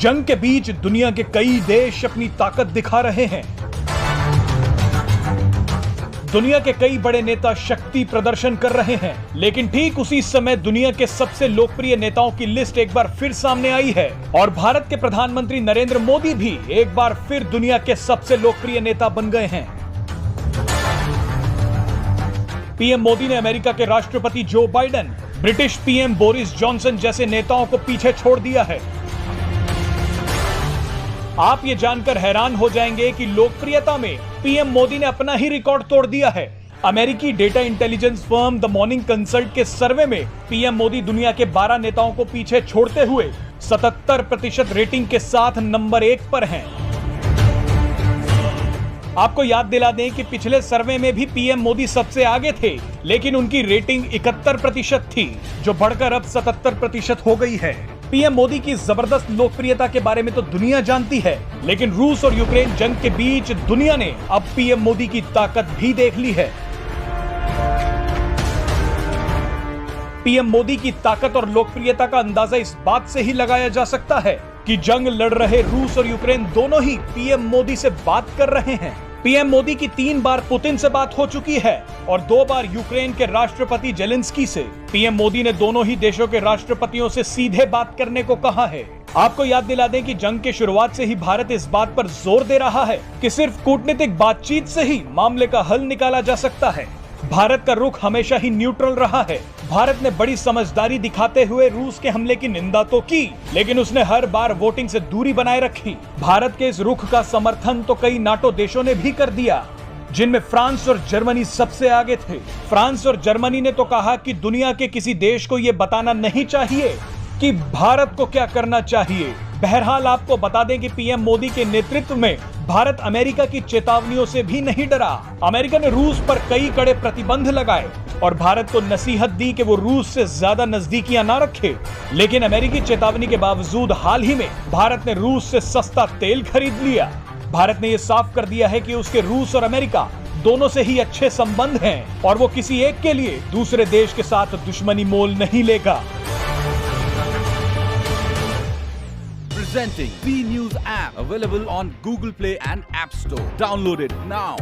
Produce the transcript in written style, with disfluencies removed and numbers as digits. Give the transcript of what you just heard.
जंग के बीच दुनिया के कई देश अपनी ताकत दिखा रहे हैं। दुनिया के कई बड़े नेता शक्ति प्रदर्शन कर रहे हैं, लेकिन ठीक उसी समय दुनिया के सबसे लोकप्रिय नेताओं की लिस्ट एक बार फिर सामने आई है और भारत के प्रधानमंत्री नरेंद्र मोदी भी एक बार फिर दुनिया के सबसे लोकप्रिय नेता बन गए हैं। पीएम मोदी ने अमेरिका के राष्ट्रपति Joe Biden, British PM Boris Johnson जैसे नेताओं को पीछे छोड़ दिया है। आप ये जानकर हैरान हो जाएंगे कि लोकप्रियता में पीएम मोदी ने अपना ही रिकॉर्ड तोड़ दिया है। अमेरिकी data intelligence firm the morning consult के सर्वे में पीएम मोदी दुनिया के 12 नेताओं को पीछे छोड़ते हुए 77% रेटिंग के साथ नंबर 1 पर हैं। आपको याद दिला दें कि पिछले सर्वे में भी पीएम मोदी सबसे आगे थे, लेकिन उनकी रेटिंग 71% थी, जो बढ़कर अब 77% हो गई है। पीएम मोदी की जबरदस्त लोकप्रियता के बारे में तो दुनिया जानती है, लेकिन रूस और यूक्रेन जंग के बीच दुनिया ने अब पीएम मोदी की ताकत भी देख ली है। पीएम मोदी की ताकत और लोकप्रियता का अंदाजा इस बात से ही लगाया जा सकता है कि जंग लड़ रहे रूस और यूक्रेन दोनों ही पीएम मोदी से बात कर रहे हैं। पीएम मोदी की 3 बार पुतिन से बात हो चुकी है और 2 बार यूक्रेन के राष्ट्रपति जेलेंस्की से। पीएम मोदी ने दोनों ही देशों के राष्ट्रपतियों से सीधे बात करने को कहा है। आपको याद दिला दें कि जंग के शुरुआत से ही भारत इस बात पर जोर दे रहा है कि सिर्फ कूटनीतिक बातचीत से ही मामले का हल निकाला जा सकता है। भारत का रुख हमेशा ही न्यूट्रल रहा है। भारत ने बड़ी समझदारी दिखाते हुए रूस के हमले की निंदा तो की, लेकिन उसने हर बार वोटिंग से दूरी बनाए रखी। भारत के इस रुख का समर्थन तो कई नाटो देशों ने भी कर दिया, जिनमें फ्रांस और जर्मनी सबसे आगे थे। फ्रांस और जर्मनी ने तो कहा कि दुनिया के किसी देश को यह बताना नहीं चाहिए कि भारत को क्या करना चाहिए। बहरहाल आपको बता दें कि पीएम मोदी के नेतृत्व में भारत अमेरिका की चेतावनियों से भी नहीं डरा। अमेरिका ने रूस पर कई कड़े प्रतिबंध लगाए और भारत को नसीहत दी कि वो रूस से ज्यादा नजदीकियां ना रखे, लेकिन अमेरिकी चेतावनी के बावजूद हाल ही में भारत ने रूस से सस्ता तेल खरीद लिया। भारत ने यह साफ कर दिया है कि उसके रूस और अमेरिका दोनों से ही अच्छे संबंध हैं और वो किसी एक के लिए दूसरे देश के साथ दुश्मनी मोल नहीं लेगा। Presenting B News app, available on Google Play and App Store. Download it now.